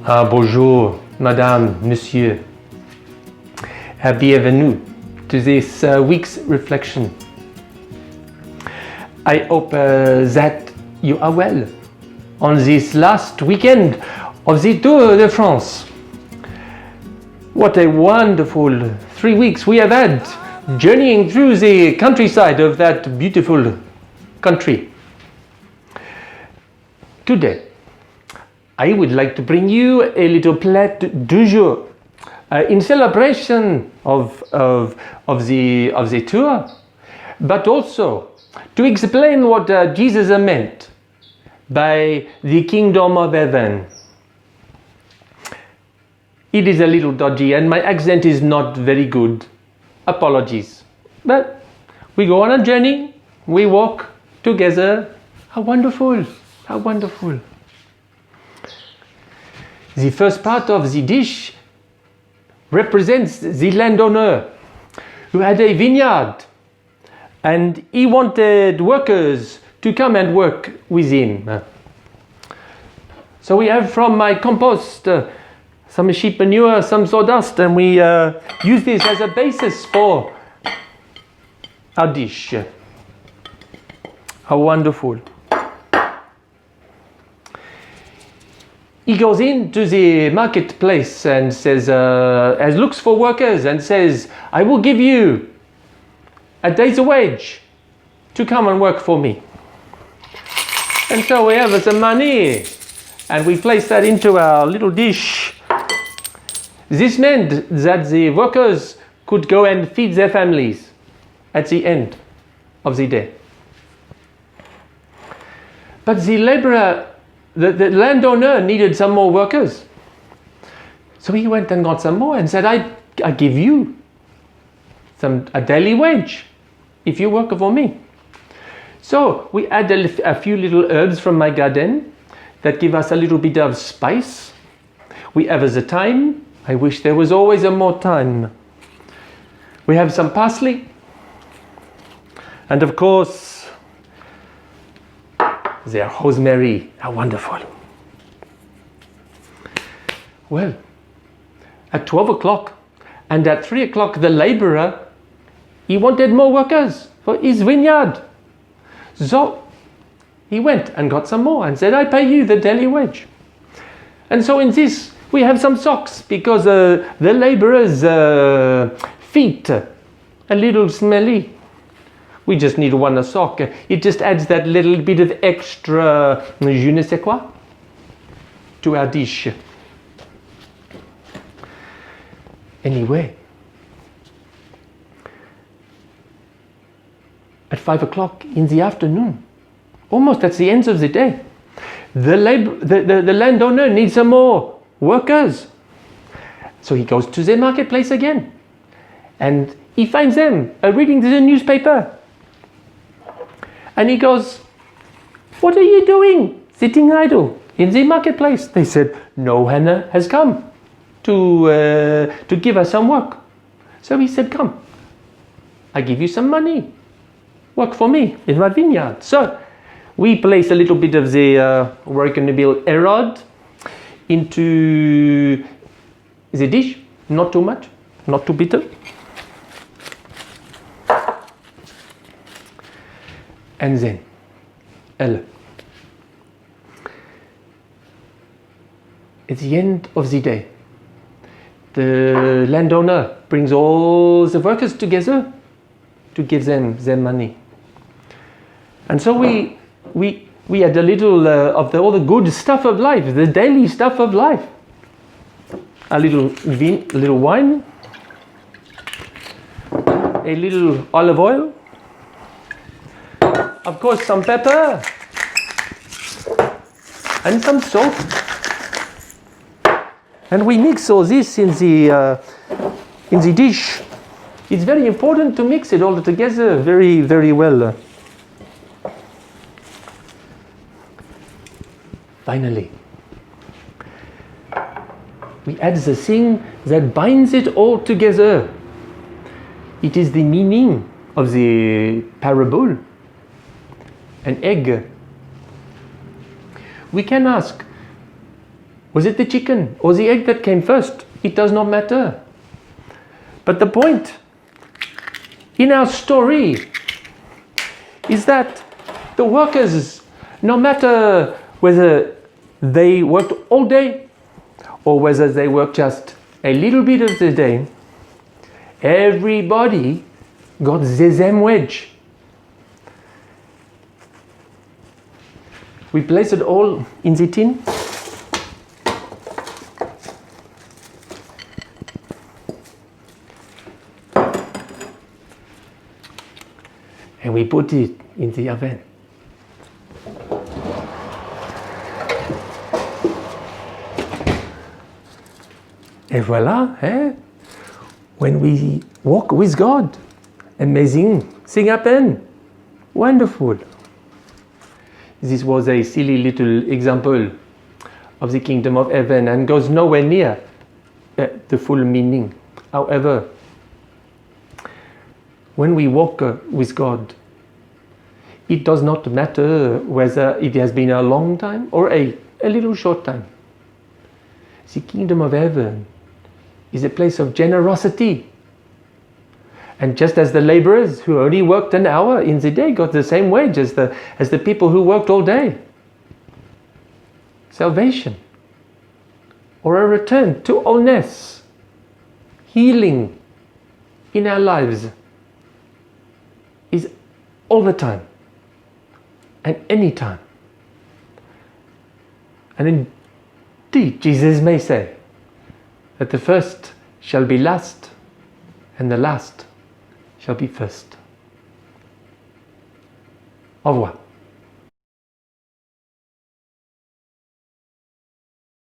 Bonjour, Madame, Monsieur. Bienvenue to this week's reflection. I hope that you are well on this last weekend of the Tour de France. What a wonderful 3 weeks we have had journeying through the countryside of that beautiful country. Today, I would like to bring you a little Plat du Jour in celebration of the tour, but also to explain what Jesus meant by the kingdom of heaven. It is a little dodgy and my accent is not very good. Apologies. But we go on a journey, we walk together. How wonderful, how wonderful. The first part of the dish represents the landowner who had a vineyard and he wanted workers to come and work with him. So we have from my compost some sheep manure, some sawdust, and we use this as a basis for our dish. How wonderful. He goes into the marketplace and says, as looks for workers and says, I will give you a day's wage to come and work for me. And so we have some money and we place that into our little dish. This meant that the workers could go and feed their families at the end of the day. But the laborer, the landowner needed some more workers. So he went and got some more and said, I give you a daily wage if you work for me. So we add a few little herbs from my garden that give us a little bit of spice. We have the thyme. I wish there was always more thyme. We have some parsley. And of course, their rosemary. How wonderful. Well, at 12 o'clock and at 3 o'clock, the laborer, he wanted more workers for his vineyard. So he went and got some more and said, I pay you the daily wage. And so in this, we have some socks because the laborer's feet a little smelly. We just need one sock. It just adds that little bit of extra je ne sais quoi to our dish. Anyway, at 5 o'clock in the afternoon, almost at the end of the day, the landowner needs some more workers. So he goes to the marketplace again and he finds them reading the newspaper. And he goes, what are you doing sitting idle in the marketplace? They said, no Hannah has come to give us some work. So he said, come, I give you some money. Work for me in my vineyard. So we place a little bit of the workable erod into the dish, not too much, not too bitter. And then, at the end of the day, the landowner brings all the workers together to give them their money. And so we had a little of all the good stuff of life, the daily stuff of life. A little wine, a little olive oil, of course some pepper, and some salt. And we mix all this in the dish. It's very important to mix it all together very, very well. Finally, we add the thing that binds it all together. It is the meaning of the parable. An egg. We can ask, Was it the chicken or the egg that came first? It does not matter. But the point in our story is that the workers, no matter whether they worked all day or whether they worked just a little bit of the day, everybody got the same wage. We place it all in the tin. And we put it in the oven. And voila, when we walk with God, amazing thing happen. Wonderful. This was a silly little example of the kingdom of heaven and goes nowhere near the full meaning. However, when we walk with God, it does not matter whether it has been a long time or a little short time. The kingdom of heaven is a place of generosity. And just as the laborers who only worked an hour in the day got the same wage as the people who worked all day. Salvation, or a return to wholeness, healing in our lives is all the time and any time. And indeed, Jesus may say that the first shall be last and the last shall be first. Au revoir.